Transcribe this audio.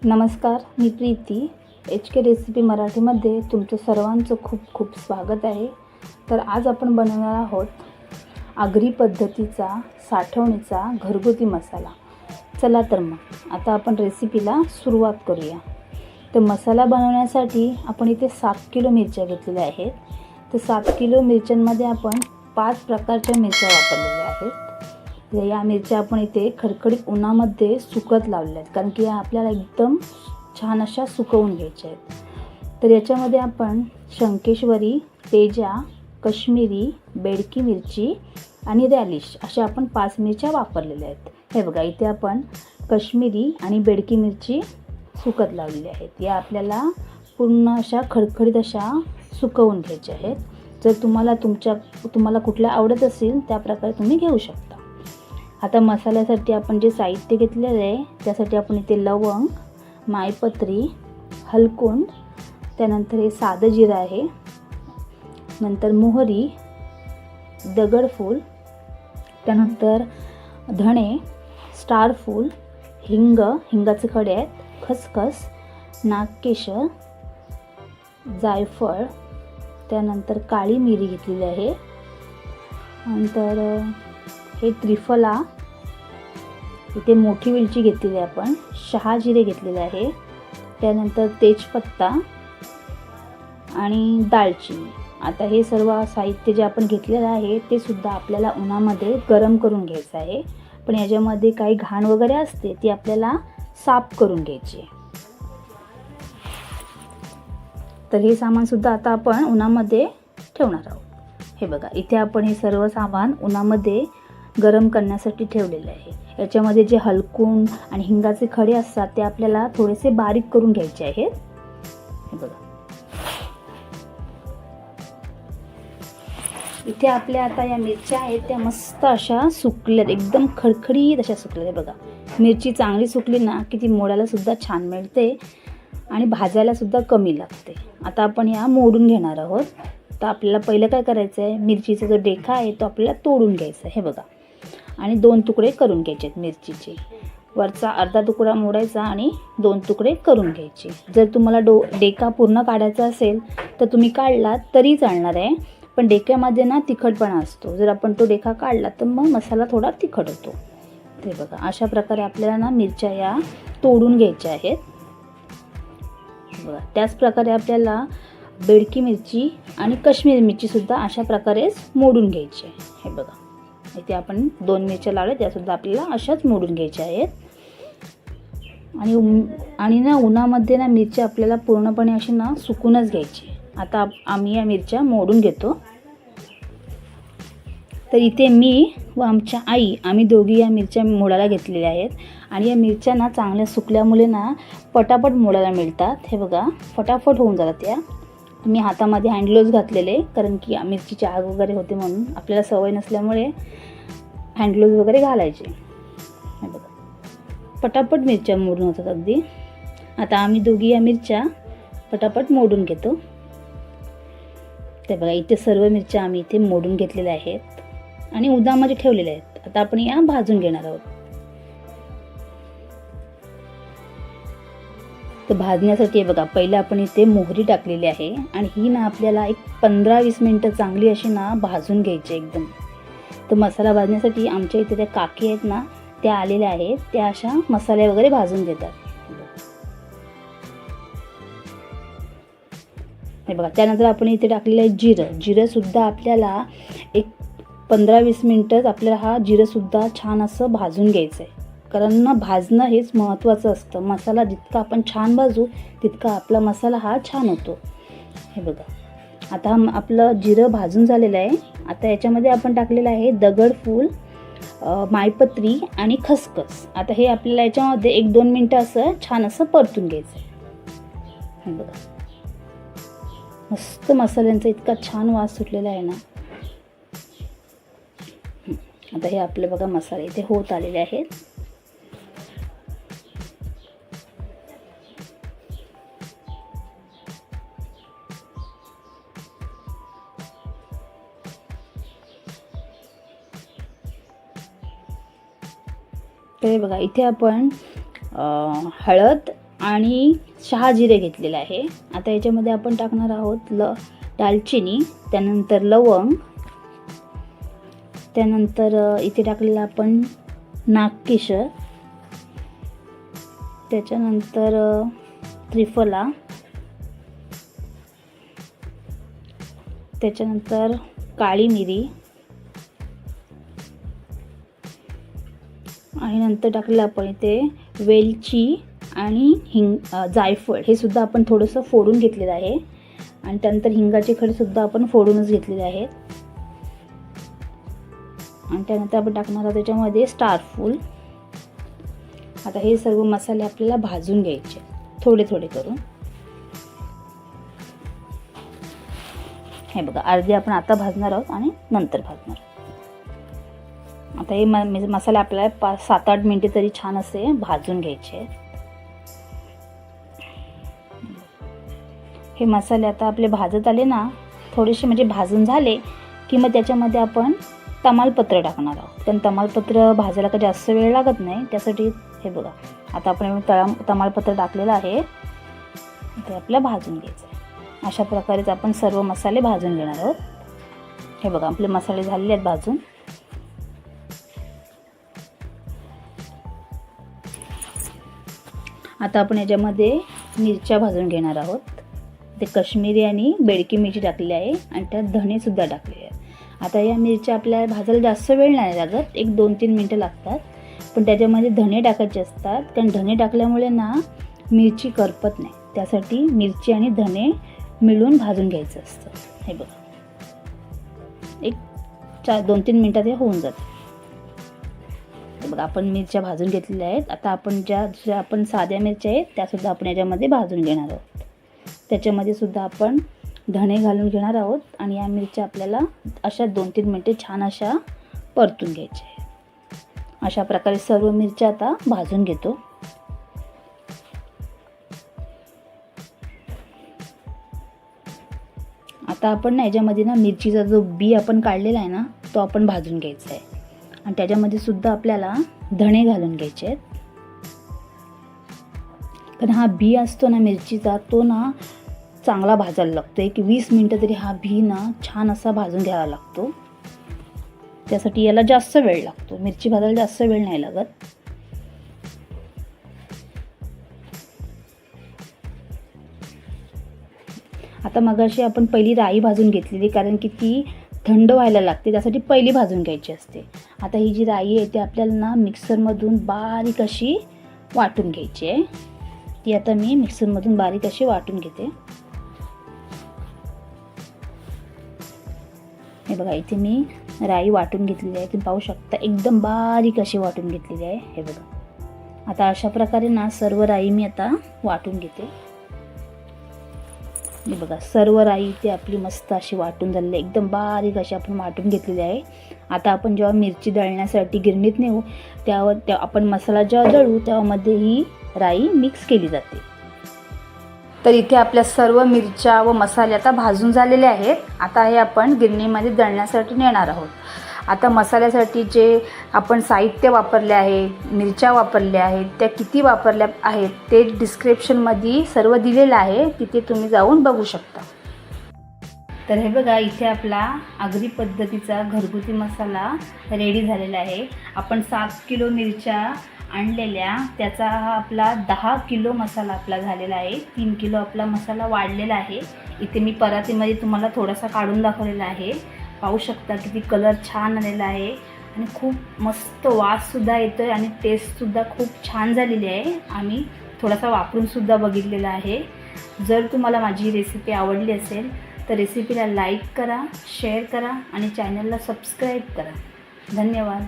नमस्कार, मी Preeti. HK recipe मराठीमध्ये तुमचं सर्वांचं खूप खूप स्वागत आहे. तर आज आपण बनवणार आहोत आगरी पद्धतीचा साठवणीचा घरगुती मसाला. चला तर मग आता आपण रेसिपीला सुरुवात करूया. तर मसाला बनवण्यासाठी आपण इथे 7 किलो मिरच्या घेतलेल्या आहेत. तर 7 किलो मिरच्यांमध्ये आपण 5 प्रकारच्या मिरच्या वापरलेल्या आहेत. या मिरच्या आपण इथे खडखडीत उन्हामध्ये सुकत लावलेल्या आहेत, कारण की या आपल्याला एकदम छान अशा सुकवून घ्यायच्या आहेत. तर याच्यामध्ये आपण शंकेश्वरी, तेजा, कश्मीरी, बेडकी मिरची आणि रॅलिश अशा आपण 5 मिरच्या वापरलेल्या आहेत. हे बघा, इथे आपण कश्मीरी आणि बेडकी मिरची सुकत लावलेल्या आहेत. या आपल्याला पूर्ण अशा खडखडीत अशा सुकवून घ्यायच्या आहेत. जर तुम्हाला कुठल्या आवडत असेल त्या प्रकारे तुम्ही घेऊ शकता. आता मसाल्यासाठी आपण जे साहित्य घेतलेलं आहे त्यासाठी आपण इथे लवंग, मायपत्री, हलकुंड, त्यानंतर हे साधं जिरं आहे, नंतर मोहरी, दगडफूल, त्यानंतर धणे, स्टारफूल, हिंगाचे खडे आहेत, खसखस, नागकेशर, जायफळ, त्यानंतर काळी मिरी घेतलेली आहे, नंतर हे त्रिफला, इथे मोठी वेलची घेतलेली आहे आपण, शहाजिरे घेतलेले आहे, त्यानंतर तेजपत्ता आणि दालचिनी. आता हे सर्व साहित्य जे आपण घेतलेलं आहे ते सुद्धा आपल्याला उन्हामध्ये गरम करून घ्यायचं आहे. पण याच्यामध्ये काही घाण वगैरे असते ती आपल्याला साफ करून घ्यायची. तर हे सामान सुद्धा आता आपण उन्हामध्ये ठेवणार आहोत. हे बघा, इथे आपण हे सर्व सामान उन्हामध्ये गरम करण्यासाठी ठेवलेले आहे. याच्यामध्ये जे हलकुंड आणि हिंगाचे खडे असतात ते आपल्याला थोडेसे बारीक करून घ्यायचे आहेत. हे बघा, इथे आपल्या आता या मिरच्या आहेत त्या मस्त अशा सुकल्यात, एकदम खडखडीत अशा सुकल्या. बघा, मिरची चांगली सुकली ना की ती मोडायला सुद्धा छान मिळते आणि भाजायला सुद्धा कमी लागते. आता आपण या मोडून घेणार आहोत. तर आपल्याला पहिलं काय करायचं आहे, मिरचीचा जो डेखा आहे तो आपल्याला तोडून घ्यायचा आहे. हे बघा, आणि 2 तुकडे करून घ्यायचे आहेत मिरचीचे. वरचा अर्धा तुकडा मोडायचा आणि 2 तुकडे करून घ्यायचे. जर तुम्हाला डेका पूर्ण काढायचा असेल तर तुम्ही काढला तरी चालणार आहे, पण डेक्यामध्ये ना तिखटपणा असतो. जर आपण तो डेका काढला तर मग मसाला थोडा तिखट होतो. ते बघा, अशा प्रकारे आपल्याला ना मिरच्या या तोडून घ्यायच्या आहेत. बघा, त्याच प्रकारे आपल्याला बेडकी मिरची आणि काश्मीरी मिरचीसुद्धा अशा प्रकारेच मोडून घ्यायची आहे. हे बघा, इथे आपण 2 मिरच्या लावल्या त्यासुद्धा आपल्याला अशाच मोडून घ्यायच्या आहेत. आणि ना उन्हामध्ये ना मिरच्या आपल्याला पूर्णपणे अशी ना सुकूनच घ्यायची. आता आम्ही या मिरच्या मोडून घेतो. तर इथे मी व आमच्या आई आम्ही दोघी या मिरच्या मोडायला घेतलेल्या आहेत. आणि या मिरच्या ना चांगल्या सुकल्यामुळे ना पटापट मोडायला मिळतात. हे बघा, फटाफट होऊन जातात त्या. मी हातामध्ये हँडग्लोव्ज घातलेले, कारण की मिरचीची आग वगैरे होते म्हणून आपल्याला सवय नसल्यामुळे हँडग्लोव्ज वगैरे घालायचे. हे बघा, पटापट मिरच्या मोडून होतात अगदी. आता आम्ही दोघी या मिरच्या पटापट मोडून घेतो. ते बघा, इथे सर्व मिरच्या आम्ही इथे मोडून घेतलेल्या आहेत आणि उन्हामध्ये ठेवलेल्या आहेत. आता आपण या भाजून घेणार आहोत. तर भाजण्यासाठी बघा, पहिलं आपण इथे मोहरी टाकलेली आहे आणि ही ना आपल्याला एक 15-20 मिनटं चांगली अशी ना भाजून घ्यायची एकदम. तर मसाला भाजण्यासाठी आमच्या इथे त्या काकी आहेत ना, त्या आलेल्या आहेत, त्या अशा मसाले वगैरे भाजून देतात. हे बघा, त्यानंतर आपण इथे टाकलेलं आहे जिरंसुद्धा आपल्याला एक 15-20 मिनटं आपल्याला हा जिरंसुद्धा छान असं भाजून घ्यायचं आहे. कारण ना भाजणं हेच महत्त्वाचं असतं. मसाला जितका आपण छान भाजू तितका आपला मसाला हा छान होतो. हे बघा, आता आपलं जिरं भाजून झालेलं आहे. आता याच्यामध्ये आपण टाकलेलं आहे दगडफूल, मायपत्री आणि खसखस. आता हे आपल्याला याच्यामध्ये 1-2 मिनटं असं छान असं परतून घ्यायचं आहे. हे बघा, मस्त मसाल्यांचा इतका छान वास सुटलेला आहे ना. आता हे आपले बघा मसाले इथे होत आलेले आहेत. तर बघा, इथे आपण हळद आणि 6 जिरे घेतलेले आहे. आता याच्यामध्ये आपण टाकणार आहोत दालचिनी, त्यानंतर लवंग, त्यानंतर इथे टाकलेलं आपण नागकेशर, त्याच्यानंतर त्रिफला, त्याच्यानंतर काळी मिरी आणि नंतर टाकलेलं आपण इथे वेलची आणि जायफळ हे सुद्धा आपण थोडंसं फोडून घेतलेलं आहे. आणि त्यानंतर हिंगाचे खडे सुद्धा आपण फोडूनच घेतलेले आहेत. आणि त्यानंतर आपण टाकणार आहोत त्याच्यामध्ये स्टारफूल. आता हे सर्व मसाले आपल्याला भाजून घ्यायचे थोडे थोडे करून. हे बघा, अर्धे आपण आता भाजणार आहोत आणि नंतर भाजणार. आता हे मसाले आपल्याला 7-8 मिनिटे तरी छान असे भाजून घ्यायचे. हे मसाले आता आपले भाजत आले ना, थोडेसे म्हणजे भाजून झाले की मग त्याच्यामध्ये आपण तमालपत्र टाकणार आहोत. पण तमालपत्र भाजायला काही जास्त वेळ लागत नाही, त्यासाठी हे बघा आता आपण तमालपत्र टाकलेलं आहे, ते आपल्याला भाजून घ्यायचं आहे. अशा प्रकारेच आपण सर्व मसाले भाजून घेणार आहोत. हे बघा आपले मसाले झालेले आहेत भाजून. आता आपण याच्यामध्ये मिरच्या भाजून घेणार आहोत. ते काश्मीरी आणि बेडकी मिरची टाकलेली आहे आणि त्यात धणेसुद्धा टाकलेले आहेत. आता या मिरच्या आपल्याला भाजायला जास्त वेळ नाही लागत, 1-2-3 मिनटं लागतात. पण त्याच्यामध्ये धणे टाकायचे असतात, कारण धणे टाकल्यामुळे ना मिरची करपत नाही, त्यासाठी मिरची आणि धणे मिळून भाजून घ्यायचं असतं. हे बघा 2-3 मिनटात हे होऊन जातं. हे बघा आपण मिरच्या भाजून घेतलेल्या आहेत. आता आपण ज्या आपण साध्या मिरच्या आहेत त्यासुद्धा आपण याच्यामध्ये भाजून घेणार आहोत. त्याच्यामध्ये सुद्धा आपण धणे घालून घेणार आहोत आणि या मिरच्या आपल्याला अशा 2-3 मिनटे छान अशा परतून घ्यायच्या आहे. अशा प्रकारे सर्व मिरच्या आता भाजून घेतो. आता आपण ना याच्यामध्ये ना मिरचीचा जो बी आपण काढलेला आहे ना, तो आपण भाजून घ्यायचा आहे. आणि त्याच्यामध्ये सुद्धा आपल्याला धणे घालून घ्यायचे आहेत. कारण हा बी असतो ना मिरचीचा, तो ना चांगला भाजायला लागतो. 20 मिनटं तरी हा बी ना छान असा भाजून घ्यावा लागतो. त्यासाठी याला जास्त वेळ लागतो. मिरची भाजायला जास्त वेळ नाही लागत. आता मगाशी आपण पहिली राई भाजून घेतलेली, कारण की ती थंड व्हायला लागते, त्यासाठी पहिली भाजून घ्यायची असते. आता ही जी राई आहे ती आपल्याला ना मिक्सरमधून बारीक अशी वाटून घ्यायची आहे. ती आता मी मिक्सरमधून बारीक अशी वाटून घेते. हे बघा इथे मी राई वाटून घेतलेली आहे, तुम्ही पाहू शकता एकदम बारीक अशी वाटून घेतलेली आहे. हे बघा आता अशा प्रकारे ना सर्व राई मी आता वाटून घेते. हे बघा सर्व राई इथे आपली मस्त अशी वाटून झालेली आहे, एकदम बारीक अशी आपण वाटून घेतलेली आहे. आता आपण जेव्हा मिरची दळण्यासाठी गिरणीत नेऊ तेव्हा आपण मसाला जेव्हा दळू तेव्हामध्ये ही राई मिक्स केली जाते. तर इथे आपल्या सर्व मिरच्या व मसाले आता भाजून झालेले आहेत. आता हे आपण गिरणीमध्ये दळण्यासाठी नेणार आहोत. आता मसाल्यासाठी जे आपण साहित्य वापरले आहे, मिरच्या वापरल्या आहेत, त्या किती वापरल्या आहेत ते डिस्क्रिप्शनमध्ये सर्व दिलेलं आहे, तिथे तुम्ही जाऊन बघू शकता. तर हे बघा इथे आपला आगरी पद्धतीचा घरगुती मसाला रेडी झालेला आहे. आपण 7 किलो मिरच्या आणलेल्या, त्याचा हा आपला 10 किलो मसाला आपला झालेला आहे. 3 किलो आपला मसाला वाढलेला आहे. इथे मी परातीमध्ये तुम्हाला थोडासा काढून दाखवलेला आहे. पाहू शकता किती कलर छान आलेला आहे आणि खूप मस्त वाससुद्धा येतो आहे आणि टेस्टसुद्धा खूप छान झालेली आहे. आम्ही थोडासा वापरूनसुद्धा बघितलेला आहे. जर तुम्हाला माझी रेसिपी आवडली असेल तर रेसिपीला लाईक करा, शेअर करा आणि चॅनलला सबस्क्राईब करा. धन्यवाद.